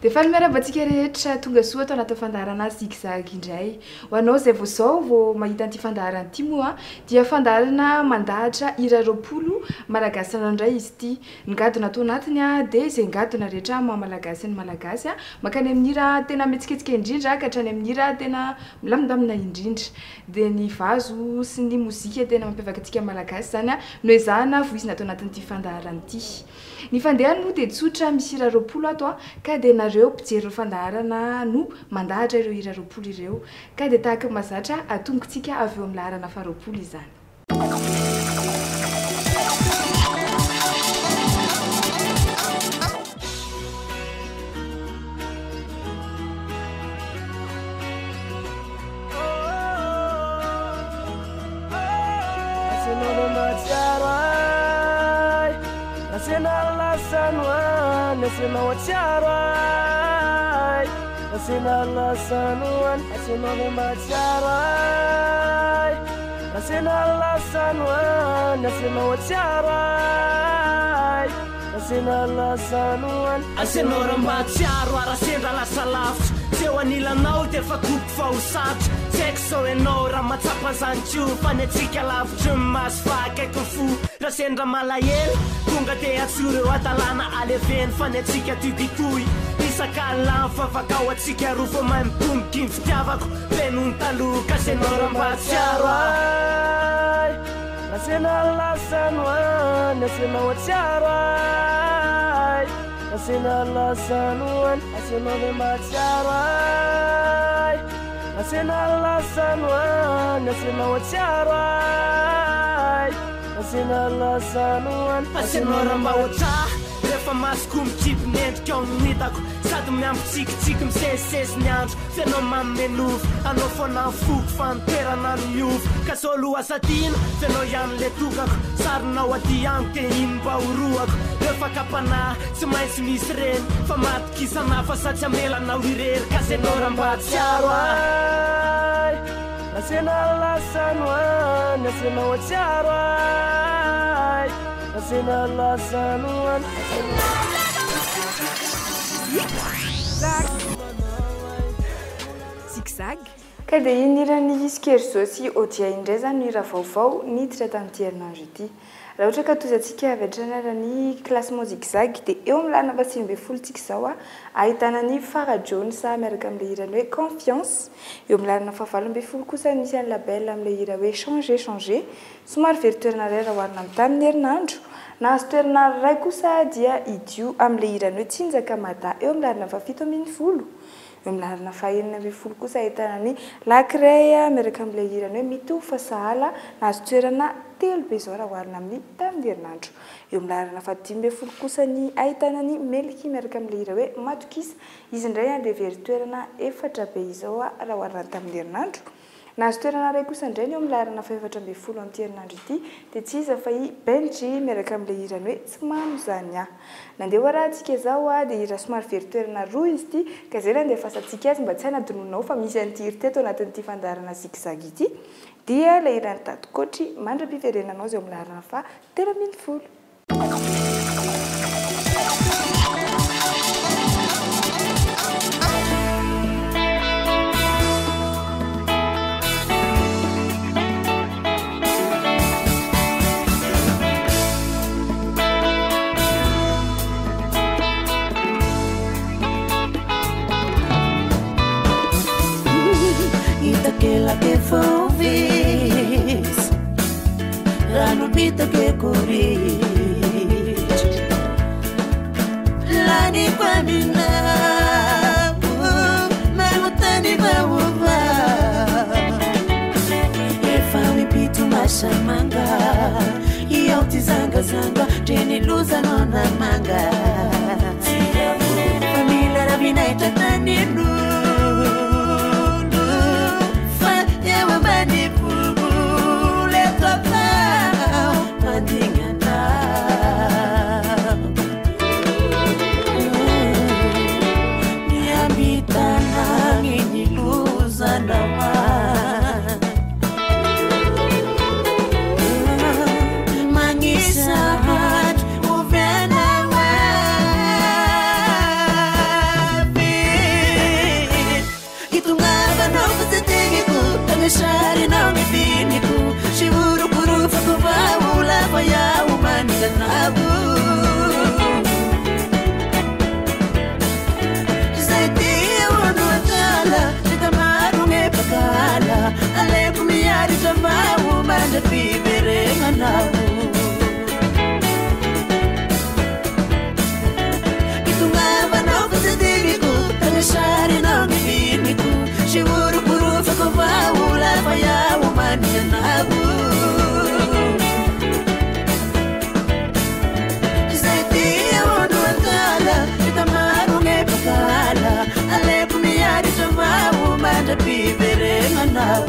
De fa miarabantsika rehetra tonga soa atao anaty fandaharana zigzag indray. Ho anao zay vao mahita an'ity fandaharana ity moa dia fandaharana mandahatra hira roapolo malagasy indray izy ity. Ngadona atao anatiny dia izay ngadona rehetra malagasy ny malagasy makany amin'ny hira tena metsiketsika indrindra ka hatrany amin'ny hira tena milamindamina indrindra. Dia ny vazo sy ny mozika tena mampiavaka antsika malagasy zany no ezahana voizina atao anatin'ity fandaharana ity. Ny fandehany moa dia tsotra misy hira roapolo ato ka dia nareo mpijery fandaharana no mandahatra ireo hira roapolo ireo ka dia tahaka mahazatra atongotsika avy eo amin'ny laharana faharoapolo izany. Asenora matsiaro arasendra lasa lavitra teo anilanao dia efa goko fa ho sarotra tsaiky sao ianao raha matsapa zany tio fa ny atsika lavitra maso fa akaiky fo raha sendra malahelo tonga dia atsoro eo adalàna aleveny fa ny atsika titotoy isakala fa vakao atsika roa fa mahay mitomboky ny fitiavako feno ny taloka asenora matsiaro asena lasanoan asena watsiarai asena lasanoan asena matsiarai asena lasanoan asena watsiarai asena lasanoan asena rambawata refa maskum chip net kong nitako sadu miam tsik msesses nyandro feno mammenuf ano fona fuk fantera na nyuf kasolu asatin feno yan letukak sarna wadiang te imba uruak refa kapana semais misren famat kisana fasacha mela na wirer kasenora mbatsiarai asena lasanwan asena watsiarai asena lasanwan zigzag ka dia iny irany iskerzao sy odia indray zany hira vaovao niditra tamin'ity herinandro ity. Raha ohatra ka tozantsika avy hatrany classement zigzag dia eo amin'ny lana faha 20 izao ahitana ny Farah Jones miaraka amin'ilay hira hoe confiance. Eo amin'ny lana faha 20 kosa misy an'ny label amin'ilay hira hoe changer somary very toerana iray raha oharina amin'ny tamin'ny herinandro. Nahazo toerana iray kosa dia idio amin'ilay hira hoe tsinjaka mata eo amin'ny lana faha 17. Eo amin'ny lana faha 19 kosa ahitana ny Lakray miaraka amin'ilay hira hoe mito fa sahala nahazo toerana telo be izao raha oharina amin'ny tamin'ny herinandro. Eo amin'ny lana faha 15 kosa ny ahitana ny Melky miaraka amin'ilay hira hoe matokisa izy indray dia very toerana efatra be izao raha oharina tamin'ny herinandro. Nahazo toerana iray kosa indray eo amin'ny lana faha 14 amin'ity herinandro ity dia tsy iza fa i Benji miaraka amin'ilay hira hoe tsy mano zany nandeha hoarahantsika izao dia hira somary very toerana roa izy ity ka izay nandeha fasantsika azy mba tsy hanadinonao fa misy an'ity hira teto anatin'ity fandaharana zigzag ity dia ilay hiran'ny Tatokotry mandram-piverenanao izay eo amin'ny lana faha 10. Itaquela que fomos, rano bita que corri, lá ni quamina, malutani bawa, e fami pitu machamanga, e altizanga zanga, teni luza nona manga, família rabina itatani nu. Mangisat, uvena tavao mandrapiverenanao itongavanao fatadiriko tagnasarinao ny filmiko sy orokorofako vao lafa iaho manianao izay tia olo atala itamarone pakala aleko miady tavao mandrapiverenanao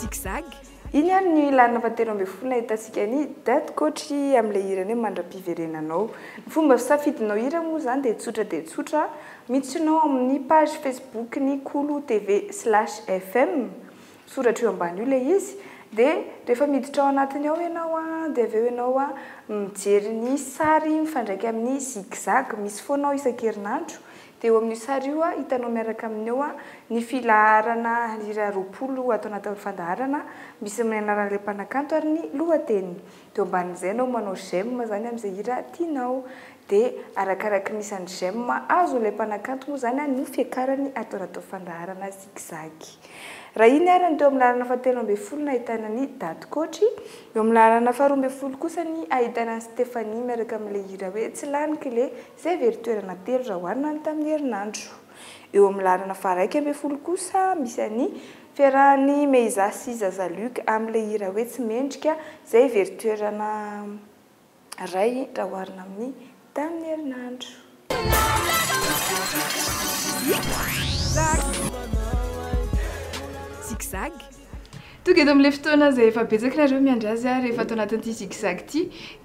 zigzag iny any ny ilana fatero ambe folona hitasika ny daty coachy am'le hirany hoe mandram-piverenanao ny fomba safidinao hira moa zany de tsotra miditsinao amin'ny page Facebook ny Kolo TV/FM soratra eo ambany io le izy de rehefa miditra ao anatiny ao ianao de aveo ianao mijery ny sary mifandraiky amin'ny zigzag misy foanao isan-kerinandro de eo amin'io sary io hitanao miaraka amin'ny eo ny filaharana hira 20 atao anaty fandaharana misy amin'ny anaran'ilay mpanakanto ary ny lohateny de ambanin'izay anao manao j'aime zany amin'izay hira tianao de arakaraka ny isan'ny j'aime azo ilay mpanakanto moa zany no fiakarany atao anaty fandaharana zigzag raha iny arany teo amin'ny lalana fahatelo ambe folo ny ahitana ny daty coachy eo amin'ny lalana faharoa ambe folo kosa ny ahitana ny Stéphanie miaraka amin'ilay hira hoe tsy laniky le zay veritoerana telo raha hoarina ny tamin'ny herinandro eo amin'ny lalana faharaiky ambe folo kosa misy any fiarahany Meiza sy Zaza Luc amin'ilay hira hoe tsy mendrika zay veritoerana ray raha hoarina amin'ny tamin'ny herinandro zigzag tonga eto amin'ilay fotoana zay efa betsaka nareo miandry azy rehefa atao anatin'ity zigzag ity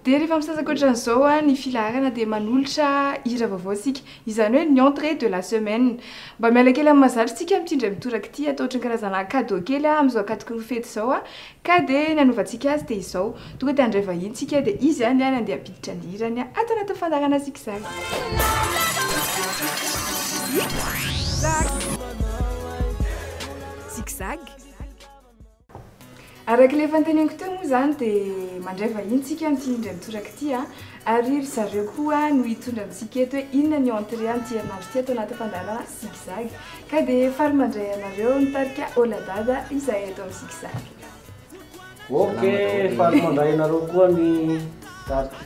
de rehefa misasaka ohatran'izao ny filaharana de manolotra hira vaovao sika izany hoe ny entrée de la semaine mba miala kely amin'ny mazatra sika mitindray mitoraka ity atao ohatran'ny karazana cadeau kely amin'izao katikoro fety zao ka de ny anaovantsika azy de izao tonga de andray vahiny sika de izy any andeha ampiditra ny hirany atao anatin'ny fandaharana zigzag zigzag araka le fanteneniko teo moa zany de mandray vahiny tsika mitindray mitoraka ity ary ry zareo koa no hitondra amintsika eto hoe inona ny entrée an'ity herinandro ity atao anaty fandaharana zigzag ka de faly mandray anareo nitarika oladada izay atao amin'ny zigzag ok faly mandray anareo koa ny tarika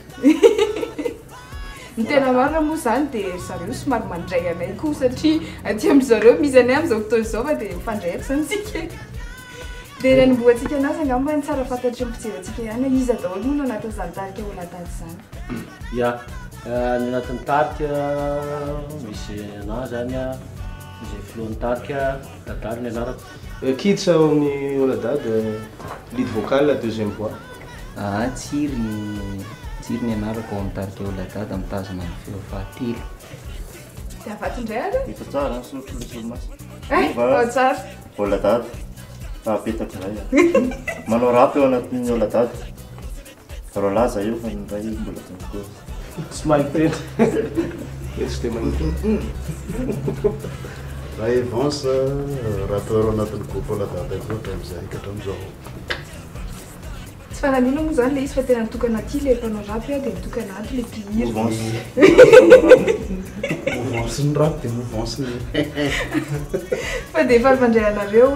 ny tena marina moa zany de zareo somary mandray anay koa satria aty amin'zareo misy anay amin'izao fotoana izao fa de mifandrayako zany tsika de nanomboantsika anazy angamba ny tsara fantatry mpijery ihany iza daholo moa no anatin'izany tarika oladady zany ya ny anatin'ny tarika misy ana zany izay filohan'ny tarika dadary ny anarako kidsa ao amin'ny oladady lead vocal deuxième voix tsiry ny anarako ao amin'ny tarika oladady mitazona ny feo fahatelo de avatindray ary efa tsara sotro lesomasy tsara oladady apetaka zay manao rapy eo anatin'ny oladady ro laza io fa nyray mbola toko tsy mahitena tsy de mahita raha Evance rappeur anatin'ny groupe oladady loatra am'izay ikatra am'izao tsy fanamina moa zany le izy fa tena nitokana aty le mpanao rapy de nitokana ato le mpihira mouvance ny rap de mouvance ny fa de faly mandray anareo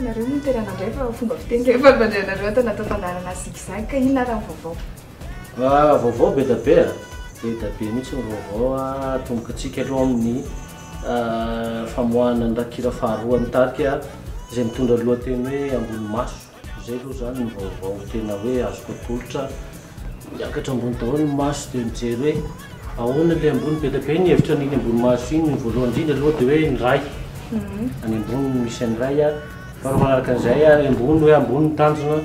nareo moa tena nandray fa fomba fiteny le faly mandray anareo atao anaty fandaharana zigzag ka inona raha vaovao vaovao be da be mihitsy ny vaovao tomboka atsika aloha amin'ny famoahana ny rakira faharoa ny tarika zay mitondra lohateny hoe ambony maso zay aloha zany ny vaovao tena hoe azoko atolotra miakatra ambony daholo ny maso de mijery hoe ahoana le ambony be da be ny hevitra n'iny ambony maso iny ny voalohany indrindra aloha de hoe ny ray any ambony misy any ray fa manaraka an'izay ambony hoe ambony ny tanjona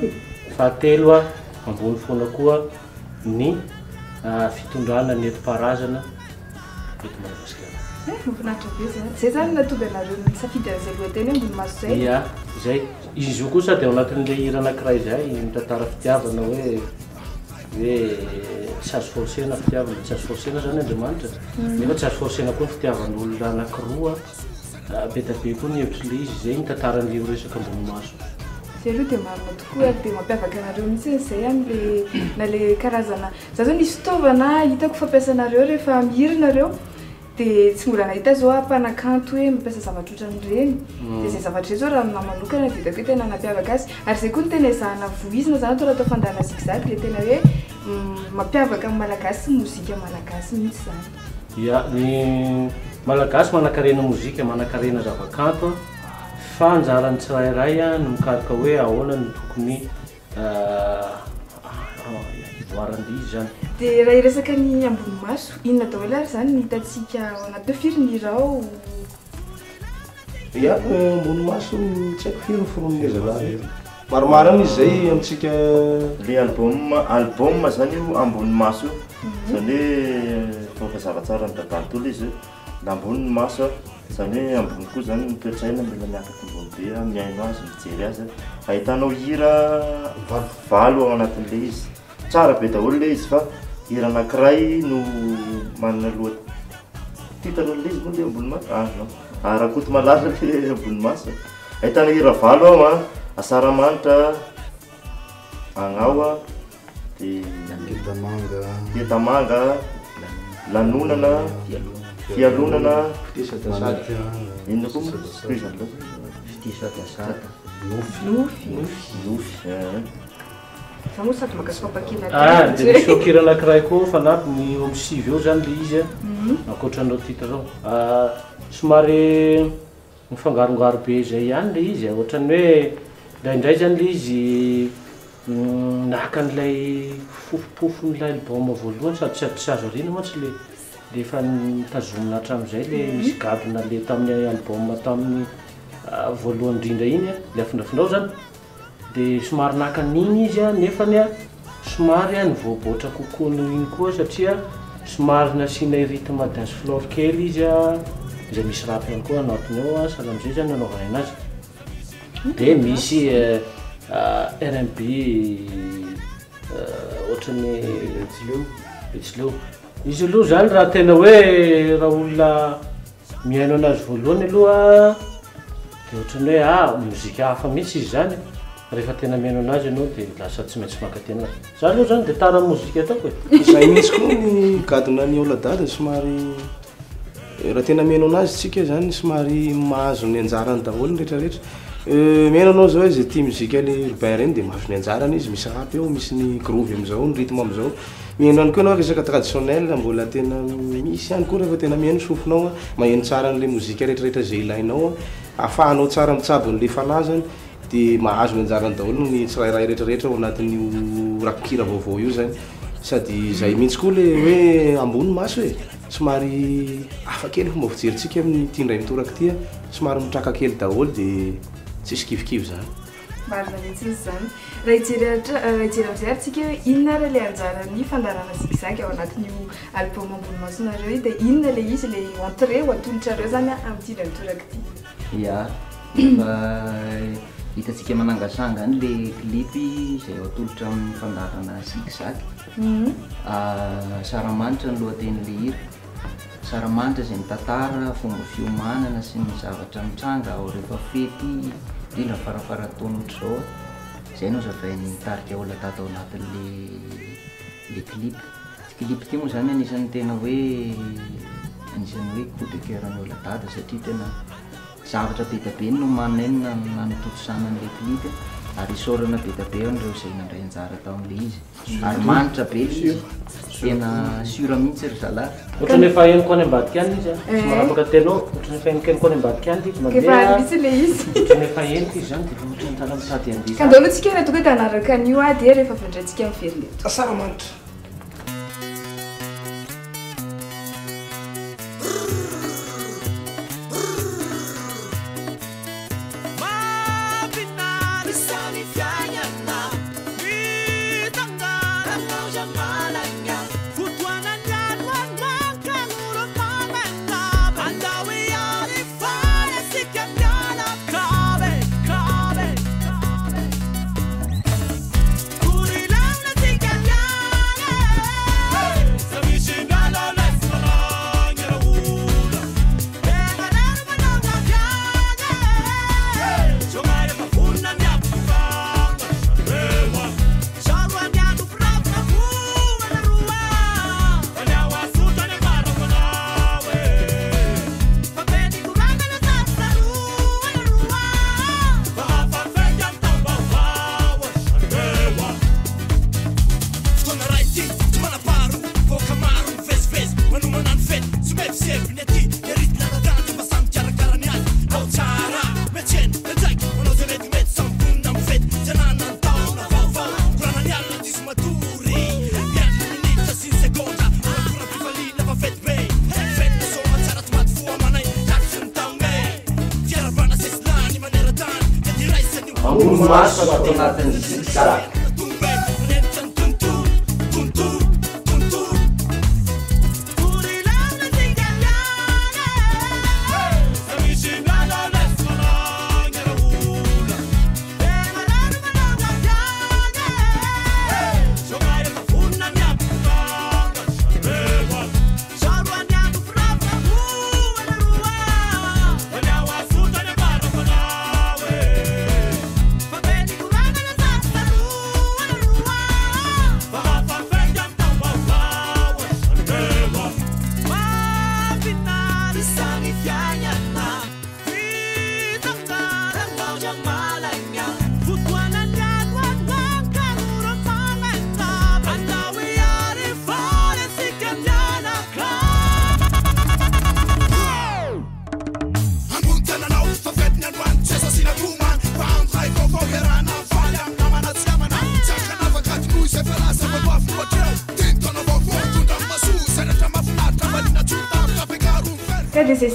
fahatelo ambony foana koa ny fitondrana ny enti-paharazana eto Madagasikara mahafinaritra be zay zany natonga anareo nisafidy an'izay lohateny ambony maso zay ia zay izy io kosa de ao anatin'le hira anankiray zay mitantara fitiavana hoe tsy azo forsena fitiavana tsy azo forsena zany Andriamanitra nefa tsy azo forsena koa ny fitiavan'olona anankiroa be da be koa ny hevitry le izy zay nitantaran'le resaka ambony maso zay aloha de marina tokoa ary de mampiavaka anareo mihitsy zay am'le na le karazana za zao nisy fitaovana hitako fampiasanareo rehefa mihira nareo dia tsy mbola nahita zao mpanakanto hoe mampiasa zavatra ohatran'ireny dia izay zavatra izay zao raha aminahy manokana dia hitako hoe tena nampiavaka azy ary izay koa no tena ezahana voizina zany atao raha atao fandahana zigzag dia tena hoe mampiavaka amin'ny malagasy mozika malagasy mihitsy zany. Ia, ny malagasy manan-karena mozika, manan-karena zavakanto fa anjarany tsirairay no mikaroka hoe ahoana no tokony ivoaran-dizy zany. Dia raha iresaka ny ambonimaso, inona daholo ary zany ny hitantsika ao anaty firy ny rao? Ia, ambonimaso tsy haiko firy ny foronon'izy raha. Maromaro amin'izy zay amintsika le album zany io ambonimaso zany hoe fafazava tsara ny dadanitolo izy la ambony maso zany hoe ambony koa zany mitoetraina mila miakatra ambony be miaino azy mijery azy ahitanao hira valo ao anatin'le izy tsara be daholo le izy fa hira anankiray no manana loha titan'le izy moa le ambony maso non arakoto malaza le ambony maso ahitana hira valo ao Asaramantra, Angawa, Tietamanga, Lanunana, Fialunana, ino koa dia misy hokira anankiray koa fanampy ny eo amin'ny sivy eo zany le izy ankoatranao titre rao somary mifangarongaro be zay ihany le izy ohatrany hoe indraindray zany le izy nahaka an'ilay fofopofon'ilay album voalohany sady tsy azo arina mantsy le efa nitazomina hatramin'izay le misy gadona le tamin'ny album tamin'ny voalohany indrindra iny le afindrafindrao zany dia somary nahaka an'iny izy nefany somary nivoaboatra kokoa noho iny koa satria somary nasiana rythme dance floor kely izy izay misy rap ihany koa anatiny ao sahala amin'izay zany nanaovana anazy dia misy R&B ohatrany betsileo izy aloha zany raha tena hoe raha olona miaino anazy voalohany aloha dia ohatrany hoe mozika hafa mihitsy izy zany rehefa tena miaino anazy ianao dia lasa tsy maintsy mankatena azy zany aloha zany dia tara mozika ataoko e zay mihitsy koa ny gadona ny oladada somary raha tena miaino anazy tsika zany somary mahazo ny anjarany daholo ny rehetrarehetra miaino anao zao izy tia muzika le urbain reny dia mahazo ny anjarany izy misy rap eo misy ny groove amizao ny rythme amizao miaino ihany koa anao resaka traditionnel mbola tena misy ihany koa rehefa tena miaino sofinao maheno tsara n'le mozika rehetrarehetra zay ilainao ahafahanao tsara mitsabo n'le fanahy zany dia mahazo ny anjarany daholo ny tsirairay rehetrarehetra ao anatin'io rakokira vaovao io zany sady zay mihitsy koa le hoe ambony maso e somary hafa kely fomba fijeritsika amin'ny tiandray mitoraka tia somary mitraka kely daholo dia tsisy kivikivy zany marina mihitsy izy zany raha hijery amin'izay ary tsika hoe inona ary le anjarany fandarana zigzag ao anatin'io album ambony masonareo io dia inona le izy le entrée ho atolotrareo zany amin'ny tiandray mitoraka tia ia efa hitantsika manangasanga any le clipy izay atolotra amin'ny fandarana zigzag saramanitra ny lohatenin'le hira saramanitra izay mitantara fomba fiomanana sy ny zavatra mitranga ao rehefa fety indrindra farafarataona ohatr'izao izay no zavain'ny mitarika olona tato ao anatin'le clip ty moa zany anisan'ny tena hoe coup de cœur ny olona tata satria tena zavatra be tabe no manenina nanototosana n'le clip ary isorana be tabe anireo izay nandray anjara tao amin'le izy ary manitra be izy tena sura mihitsy ry zalahy ohatrany efa henoko any ambadika any izy sy marapaka tenao ohatrany efa henoko any ambadika any izy mandeha mihitsy le izy ohatrany efa henoko izy zany dia ohatrany tala mitady andizy ka ndalo tsika raha tonga tanaraka an'io dia rehefa vandraitsika amin'ny veryleto saramanitra Curilang na tinggal ambony maso atao anatin'ny zigzag.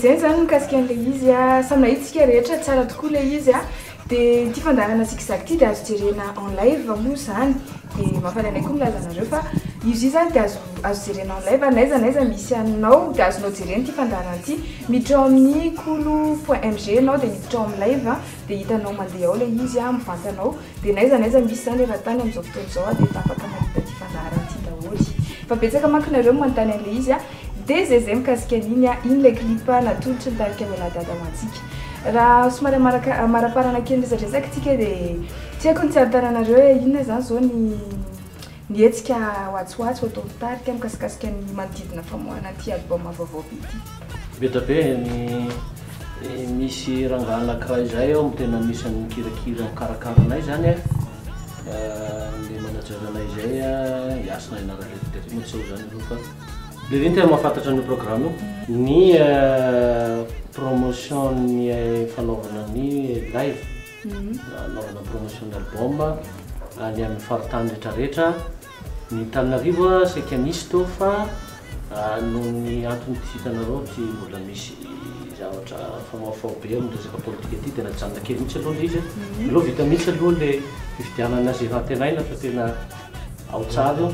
Zay zany mikasika an'le izy a samy nahitsika rehetra tsara tokoa le izy a dia ty fandarana zigzag ty dia azo jerena en live moa zany dia mahafananay koa milaza anareo fa izy io zany dia azo jerena en live naiza misy anao dia azonao jerena ty fandarana ty miditra ao amin'ny kolo.mg anao dia miditra ao amin'ny live dia hitanao mandeha ao le izy a mivantanao dia naiza misy zany raha tany amin'izao fotoana izao a dia efa afaka mahita ty fandarana ty daholy fa betsaka mankonareo manontany an'le izy a dia zay mikasika an'iny a iny le clip natolotry ny tarika veladada hoantsika raha somary maraparana kely resadresaka tsika dia tsy haiko ny tsy arotaranareo hoe inona zany zao ny hetsika hoatsoatsy atao tarika mikasikasika ny manodidina famoahana ty album vaovao be ty beta be misy rangaha anankiray zay ao tena misy ny kirakira mikarakaranay zany le manajaranay zay hiasina inaraletytery moa tsy ao zany aloha fa le reny tena mahafantatra ny programme io ny promotion ny fanaovana ny live anaovana promotion ny album any amin'ny faritany rehetrarehetra ny Tananarivo saika misy to fa noho ny antony tsy hitanareo tsy mbola misy zavatra famafao be amin'ny resaka politika ty tena janona kely mihitsy aloha le izy aloha vita mihitsy aloha le fividianana zay raha tenaina fa tena ao tsara io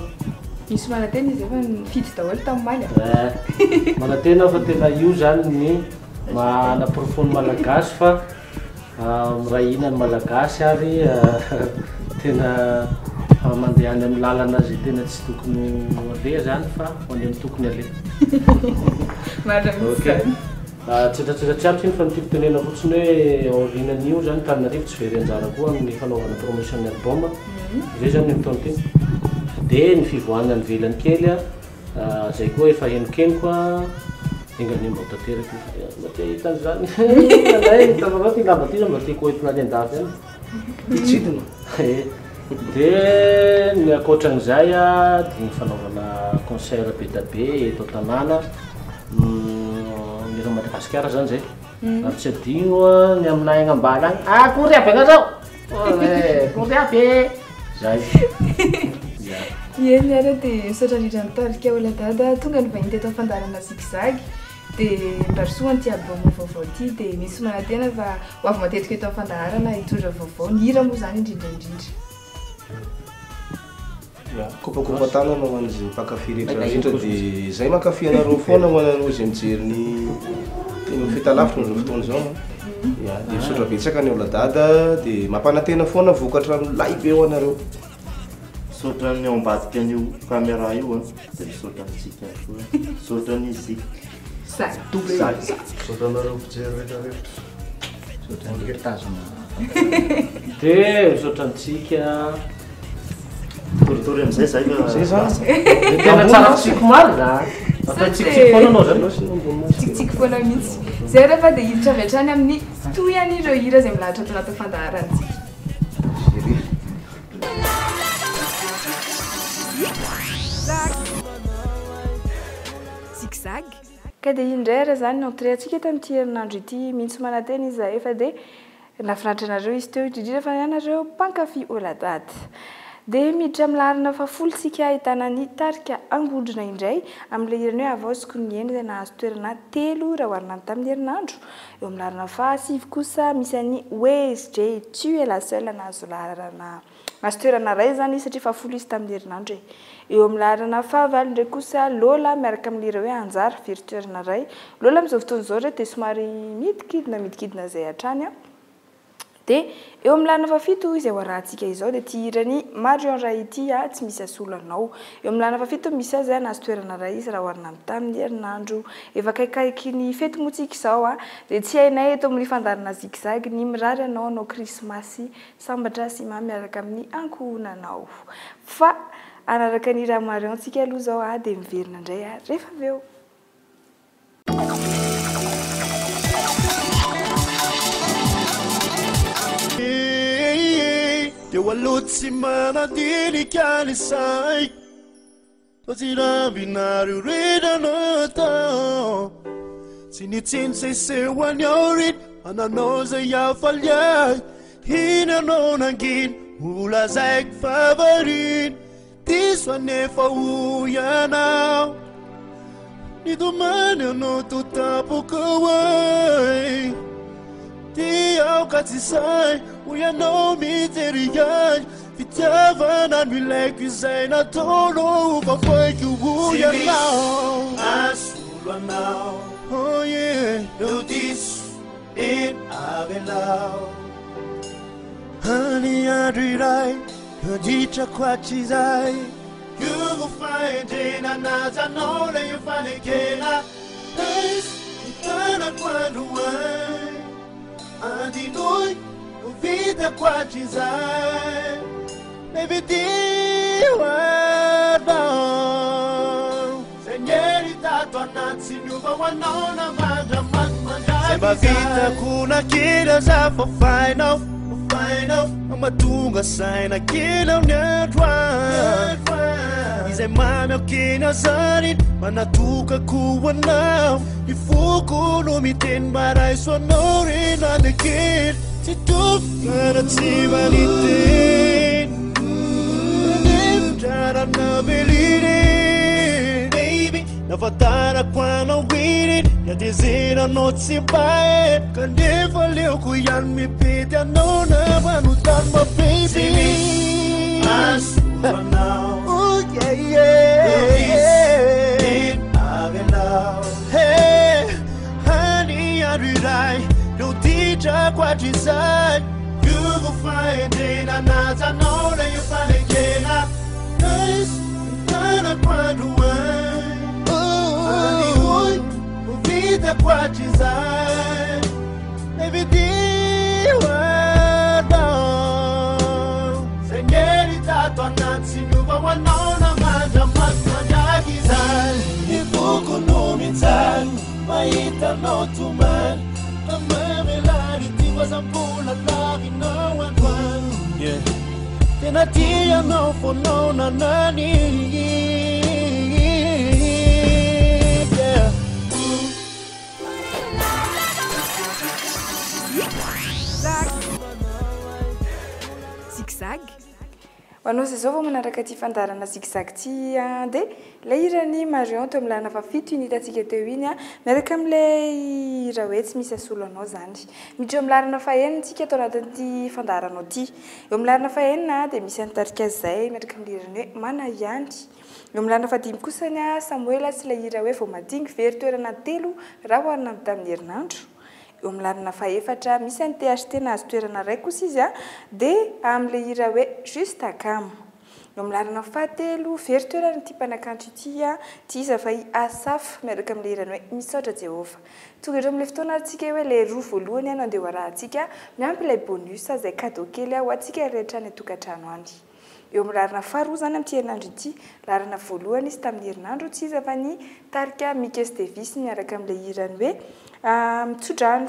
misy manantena izy efa nifidy daholo tamin'ny maly manantena fa tena io zany ny manaporofony malagasy fa mirahina ny malagasy ary tena mandeha any amin'ny lalana zay tena tsy tokony aleha zany fa ho any amin'ny tokony aleha tsetratsetratry iny fa nitiko tenena fotsiny hoe aorinan'io zany Tananarivo tsy very anjara koa amin'ny fanaovana promotion ny album zay zany nytaona teny dia ny fivoahana ny velany kely zay koa efa henokenoka engany mba tanteraka mba tia hitan'izany anay hitanareo ty lamba ty mba tiako hoentina any an-dafy any tsidina dia ny akoatran'izay dia ny fanaovana concert be da be eto tanàna ny Madagasikara zany zay ary tsy adino ny aminay agnambala agny akory aby agnazao kory aby zay eny ary dia misaotra indrindra nitarika oladada tonga ny vahiny teto fandarana zigzag dia mbarsoany ty album vaovao ty dia misy manantena fa ho avy matetika eto fandarana hitondra vaovao ny hira moa zany indrindraindrindra kopakopa tanana ho an'izay mpakafy rehetrarehetra dia zay mankafy anareo foana ho anareo zay mijery ny fitalavitra n'izao fotoana zao dia misaotra betsaka ny oladada dia mampanantena foana vokatra milay be ho anareo misaotra ny ao ambadika an'io caméra io dia misaotra antsika koa misaotra ny zik misaotra anareo mpijery rehetrarehetra misaotra ny tazona dia misaotra antsika toritory amizay zay tena tsara tsiko marina atao tsikitsiky foana anao zany tsikitsiky foana mihitsy zay rehefa dia hiditra avy hatrany amin'ny toyany ireo hira zay milahatra ato anaty fandaharantsika zigzag ka dia indray raha zany entré antsika tamin'ity herinandro ity mihitsy manantena izy zahay fa dia nafinaritra anareo izy teo indrindra fa ianareo mpankafy oladady dia miditra milarina fa folosika ahitana ny tarika angondrona indray amin'ilay hirany hoe avaosiko ny eny izay nahazo toerana 3 raha oharina tamin'ny herinandro. Eo amin'ny larina fa 7 kosa misy an'ny OSJ tu es la seule nahazo toerana iray zany satria fa 10 izy tamin'ny herinandro e. Eo amin'ny larina fa 9 ndraiky kosa Lola miaraka amin'ny lira hoe anjara very toerana iray. Lola amin'izao fotoana izao dia somary midikidina izay hatrany a. Dia eo amin'ny larina fa 7 izay hoarahantsika izao dia ity hirany Marion Ray ity tsy misy asolo anao. Eo amin'ny larina fa 7 misy azy nahazo toerana iray izy raha oharina tamin'ny herinandro. Efa kaikaiky ny fety motsika izao dia tsy hainay eto amin'ny fandarana zigzag ny mirary anao krismasy sambatra sy miaraka amin'ny ankohonanao. Fa anaraka ny raha Marion antsika aloha izao dia miverina indray rehefa avy eo. Deu a luzzi manadinica li sai Così la binario ridano Sinitin sei se wanyorit Ananosa ya fagliai Hina non angin Ula zek favorit Tiswa ne fa uya now Ni domani hanno tutta poco way Dio cazzi sai uya no miteriai Fitiavana mi lei qui sei na tono Fa poi che uya now Asula now Oh yeah No this in Avelao Honey adrirai Io dice qua ci sai You will find in another no that you find again Nice Itana quando vai Andi noi vita qua ci sai Baby guarda Se ieri dato annanzi nuova wanona mangia Sembra vita con una chiesa sa for fine off Ma tunga sai na kila unyadwa Ize mami okina zarin Manatuka kuwa now Ifuku lumiten barai sonori na the kid Situ para tivalitin Jara na belire Baby na fatara quando guidit Ya desira not si bae Kande valeu kuyan mi pete a nona Manutan ma baby Asuma now Oh yeah yeah In Avelao Hey honey arirai No teacher qua ci sai You will find in another know that you find again Nice Nana quando vai Honey oi Vita qua ci sai Baby guarda Se ieri dato annanzi nuova wanona mangia chissai E poco non mi sai Ma ita no tu man A me me la ti was a bull of love in no one Yeah Then I tia no for no na nani Zigzag. Hoanao izao vao manaraka ty fandarana zigzag ty dia ilay hirany Marion teo amin'ny larina fa 7 iny hitantsika teo iny miaraka amin'ilay hira hoe tsy misy asolo anao zany. Miditra eo amin'ny larina fa 9 tsika tao anatin'ity fandaranao ty. Eo amin'ny larina fa 9 dia misy antarika zay miaraka amin'ny hirany hoe manaiany. Eo amin'ny larina fa 5 kosa ny Samuel sy ilay hira hoe vao madingy very toerana 3 raha oharina tamin'ny herinandro. Eo amin'ny larina fa 4 misy an'ny THT nahazo toerana iray kosa izy dia amin'ilay hira hoe juste akamo. Eo amin'ny larina fa 3 very toerana ty mpanakanto ity ty izy fa Asaf miaraka amin'ilay hirany hoe misaotra Jehova. Tonga eto amin'ilay fotoana antsika hoe ilay roa voalohany no andeha hoarahantsika miampy ilay bonus izay cadeau kely ho antsika rehetra ny tokantrano any. Eo amin'ny larina faharoa zany amin'ity herinandro ity, larina voalohany izy tamin'ny herinandro tsy izy fa ny tarika Mikes Davis miaraka amin'ilay hirany hoe mitsodrano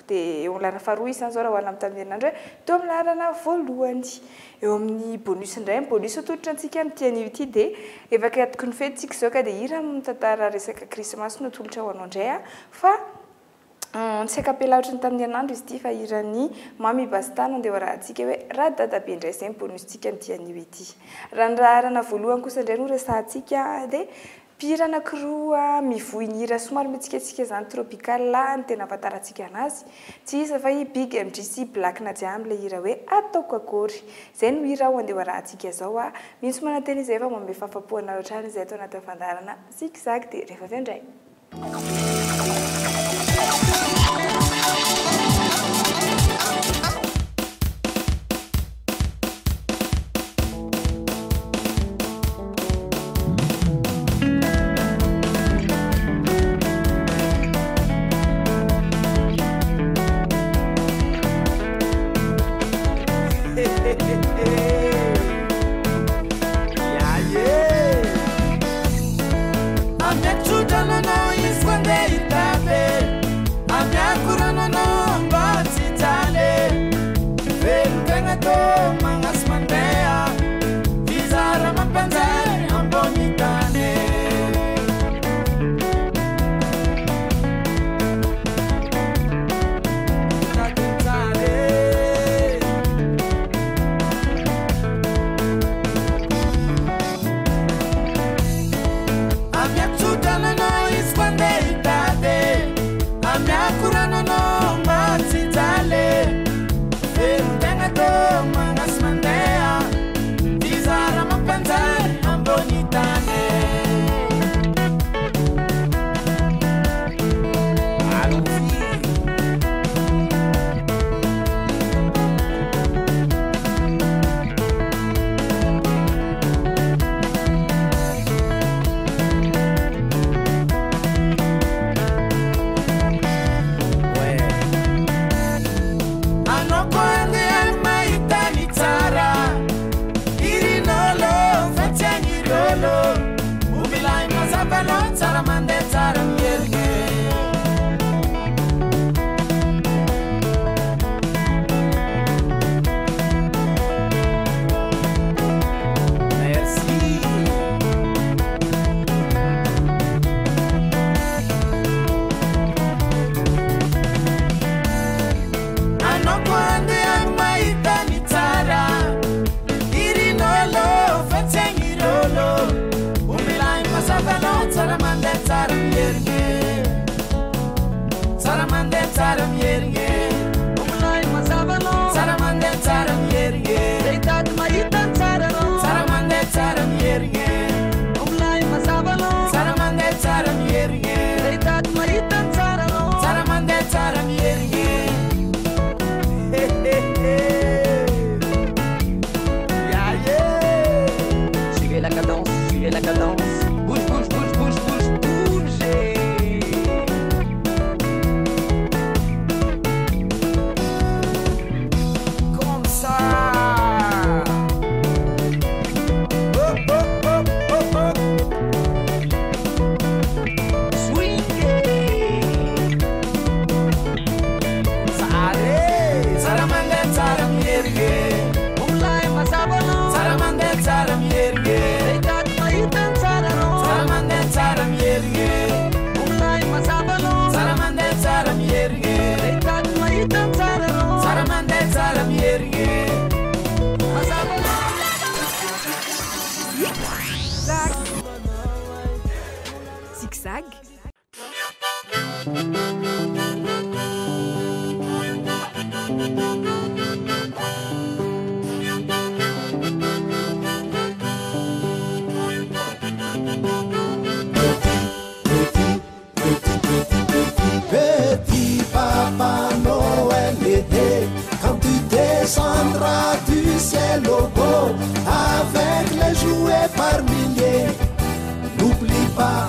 dia eo amin'ny larina faharoa izy zao raha hoharina tamin'ny herinandro hoe teo amin'ny larina voalohany. Eo amin'ny bonus indray bonus atolotra antsika amin'ity anio ity dia efa katoko ny fetintsika izao ka dia hira mitantara resaka krismasy no atolotra ho anao indray fa tsy akapela ohatrany tamin'ny anandro izy ity fa irany mamy bastana andeha rahantsika hoe raha dadabe indray izay bonustsika nydian'io ity raha ny raharana voalohany kosa indray no resahantsika dia mpihira anankiroa mivohinira somary mitsiketsika izany tropical ny tena afantarantsika anazy tsy iza fa i big MGC black na jiamy ilay hira hoe ataoko akory izay no hira ho andeha rahantsika izao misy mananteny izay fa mombe fahafapoana ohatrany izay atao anatin'ny fandarana zigzag dia rehefa avy indray Zigzag. Petit Papa Noël était quand tu descendras du ciel au beau avec les jouets par milliers. N'oublie pas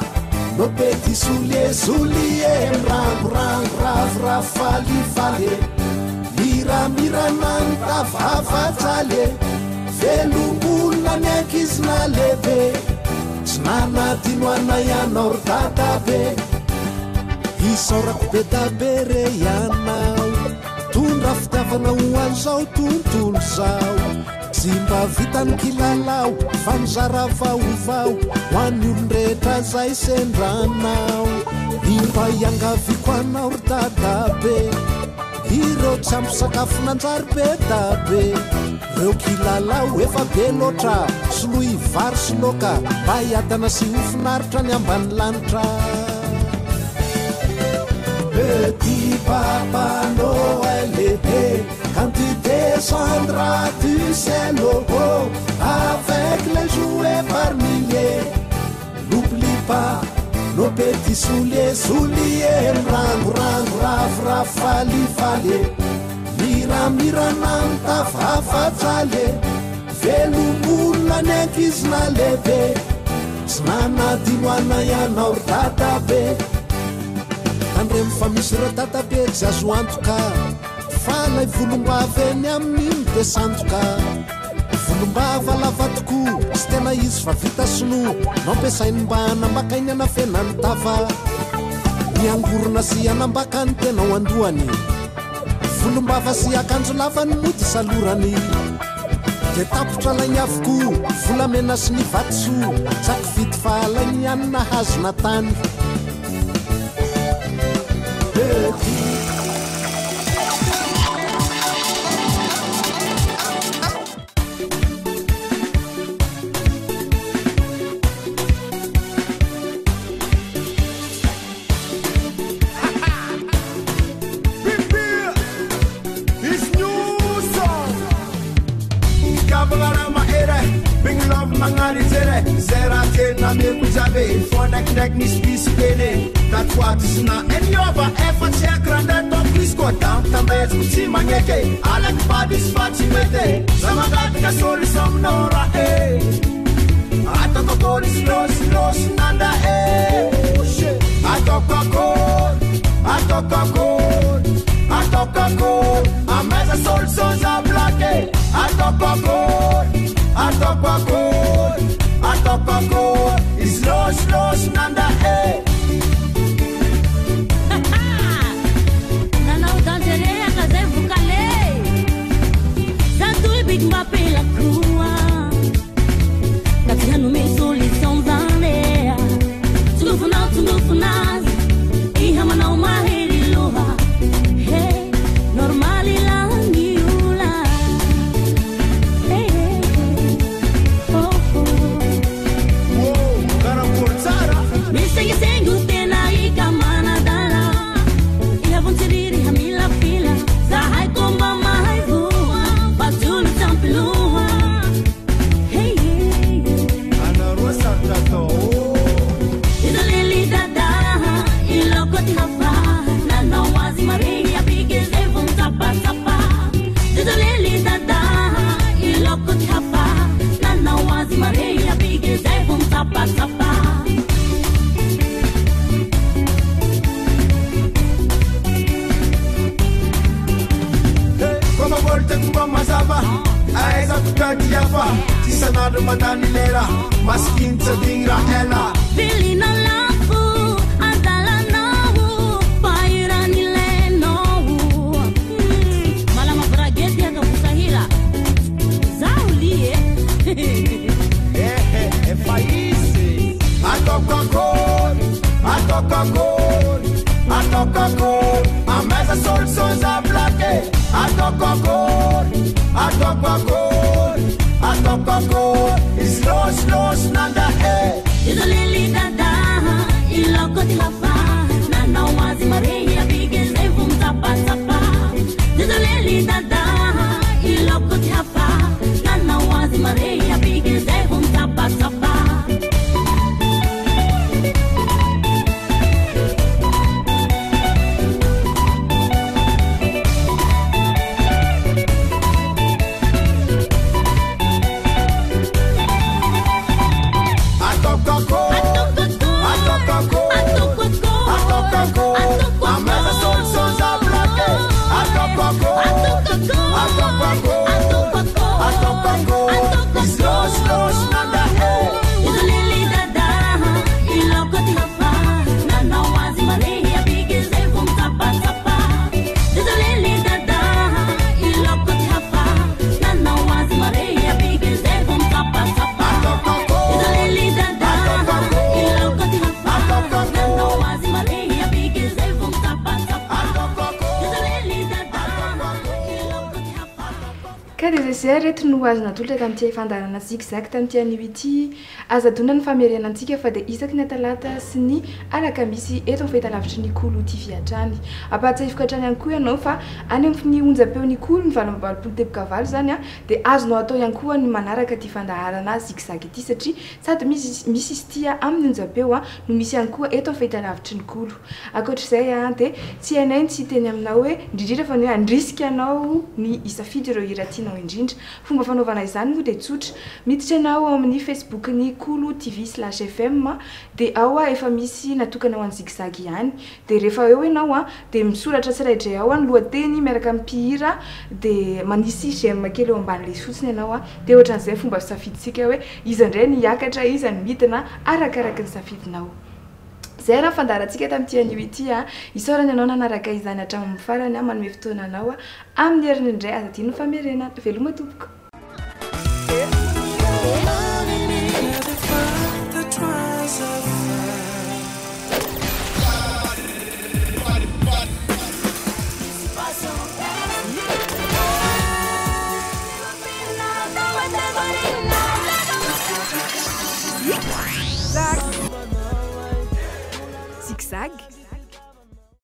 nos petits souliers, souliers, rang, rang, raf, rafali, fale. Mira, mira, nanta, fafa, tale. Velumbula, nekizna, leve. Snana, tinuana, yanor, tatabe. Isorako be dabere ianao tondra fitiavana ho an'izao tontolo zao sy mba vitany kilalao fa mizara vaovao ho an'ny olon-drehetra zay sendranao imba iangaviko anao ry dadabe ireo tsampo sakafo nanjary be dabe reo kilalao efa be loatra soloy vary sy loka mba hiadana sy hofinaritra ny ambany lanitra Petit papa Noël était quand tu descendras du cielo avec les jouets par milliers. N'oublie pas nos petits souliers, souliers, rango, rango, raf, raf, fali, fali. Mira, mira, nanta, fafa, tale. Velu, mula, nekis, na leve. Snana, diwana, yana, urtata, be. Andrem fa misy reo tatabe zazo antoka fa lay volombava eny amin'iny de santoka volombava lava tokoa sy tena izy fa vita sino no ampiasainy mba hanambakainy anafenany tava miangorona sy hanambaka ny tena ho andohany volombava sy akanjo lavany mody salorany de tapotra lainy avokoa volamena sy ny vatosoa tsaky vity fa lainy anina hazona tany Nek mis bisikele dat wat is na en yova efa check randa to disco down também kuti manyeke ala kpadi spati mete zamagat ka solution nora atoko kori slow nanda atoko ameza solution za blake atoko slow nanda Nana utantele akaze vukale Zatui big mape la crua Katianu me solution zane Tundufunaz Ihama na umaheri loha Hey, normali langi ula Hey, oh, oh Sengu tena ikamana dala Ila vontiriri hamila pila Zahai komba mahai vua Batulu tampilua Hey, hey, hey Ana rosa trato Ila lili dada Ila koti hafa Nana wazi maria Bige zevon tapa tapa Ila lili dada Ila koti hafa Nana wazi maria Bige zevon tapa tapa Mazava, aiza tukatiafa tisanado madanilera maskin tadingra ela Vili no lafu adala no paira nile no malama brageti ya kusahila zaulie faisi atokako ameza solution za blake atokako slow nanda Ila lili dada ila koti hafa Nana wazi maria bige zevum tapa tapa Ila lili dada ila koti hafa Nana wazi maria bige zevum tapa tapa ka dia zay reto no azona atolotra tamin'ity fandarana zigzag tamin'ity anio ity azadona ny famerenantsika fa dia isaky ny talata sy ny alakamisy eto ny fahitalavitry ny kolo TV hatrany apahatsiahivoka hatrany ihany koa ianao fa any amin'ny onjam-peo ny kolo ny 20 tebokavalo zany a dia azonao atao ihany koa ny manaraka ity fandaharana zigzag ity satria sady misy izy ity amin'ny onjam-peo no misy ihany koa eto ny fahitalavitry ny kolo ankoatr'izay dia tsy hainay tsy teny aminao hoe indrindra fa ny andrisika anao ny isafidy ireo hira tianao indrindra fomba fanaovana izany moa dia tsotra miditra ianao amin'ny Facebook ny Kolo TV/FM dia ao efa misy natokana ho an'ny zigzag ihany dia rehefa eo ianao dia misoratra tsiraidray ao ny lohateny miaraka amin'ny mpihira dia manisy j'aime kely eo amban'ilay fotsiny ianao dia ohatran'izay fomba safiditsika hoe iza indray ny hiakatra iza ny midina arakaraka ny safidinao zay raha fandarantsika tamin'ity anio ity isaorana ianao nanaraka izany hatramin'ny farany manome fotoana anao amin'ny herin'ny indray azadino famerenana veloma tompoko